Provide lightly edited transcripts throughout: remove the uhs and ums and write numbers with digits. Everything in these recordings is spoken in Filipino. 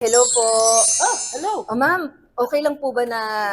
Hello po. Hello. Ma'am, okay lang po ba na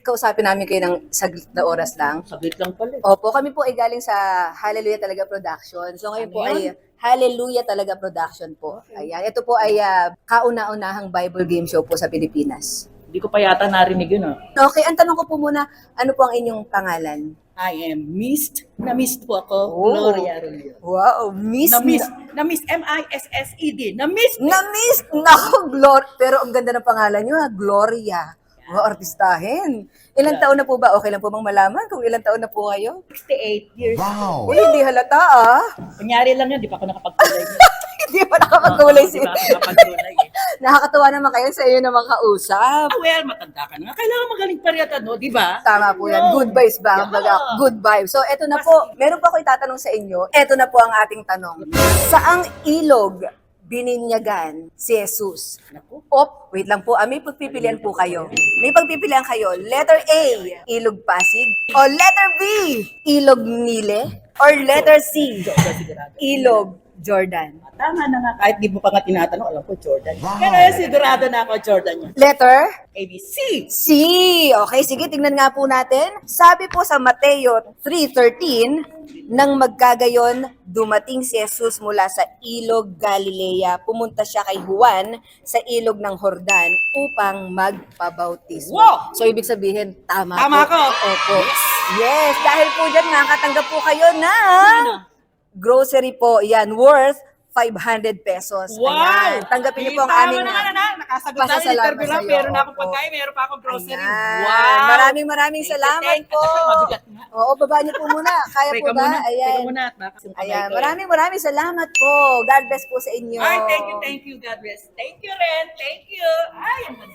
kausapin namin kayo ng saglit na oras lang? Saglit lang pala. Opo, kami po ay galing sa Hallelujah Talaga Production. So ngayon Ano po yun? ay Hallelujah Talaga Production po. Ayan, ito po ay kauna-unahang Bible game show po sa Pilipinas. Hindi ko pa yata narinig yun. Okay, ang tanong ko po muna, ano po ang inyong pangalan? I am missed. Na-missed po ako. Oh. Gloria Rolio. Wow, Miss Na-missed. Na-missed. M-I-S-S-E-D. Na-missed. Na-miss! Naku, Pero ang ganda ng pangalan nyo, Gloria. Wow, artistahin. Ilang taon na po ba? Okay lang po bang malaman kung ilang taon na po kayo? 68 years. Wow! Uy, hindi halata ah. Kunyari lang yan, di pa ako nakapagkulay. Hindi pa nakapagkulay Di pa ako nakapagkulay. Nakakatuwa naman kayo sa iyo na makausap. Well, matanda ka na nga. Kailangan magaling pa rin no? Di ba? Tama po yan. Good vibes ba? Yeah. Good vibes. So, eto na po. Meron pa ako itatanong sa inyo. Eto na po ang ating tanong. Saang ilog bininyagan si Jesus? Naku. Wait lang po. May pagpipilian po kayo. May pagpipilian kayo. Letter A, Ilog Pasig. O letter B, Ilog Nile. Or letter C, Sigurado. Ilog Jordan. Tama na nga. Kahit di mo pa nga tinatanong, alam ko Jordan. Wow. Pero sigurado na ako Jordan yun. Letter ABC. C. Okay, sige, tingnan nga po natin. Sabi po sa Mateo 3:13, nang magkagayon, dumating si Jesus mula sa Ilog Galilea. Pumunta siya kay Juan sa Ilog ng Jordan upang magpabautismo. Wow! So, ibig sabihin, tama Tama po. ako. Opo. Yes, dahil po dyan, makakatanggap po kayo na grocery po. Yan, worth 500 pesos. Wow! Ayan. Tanggapin niyo po ang Tama aming na, nakasagot tayo. pasasalamat Interview lang, sa'yo. meron na akong Opo. pagkain, meron pa akong grocery. Ayan. Wow! Maraming salamat Thank you. po. Mabigat nga. Oo, baba niyo po muna. Kaya po Teka ba? muna, Ayan. teka muna. Baka yung kamay Ayan. ko, Maraming salamat po. God bless po sa inyo. Ay, thank you, God bless. Thank you, Ren. Thank you. Ay, ang ganda.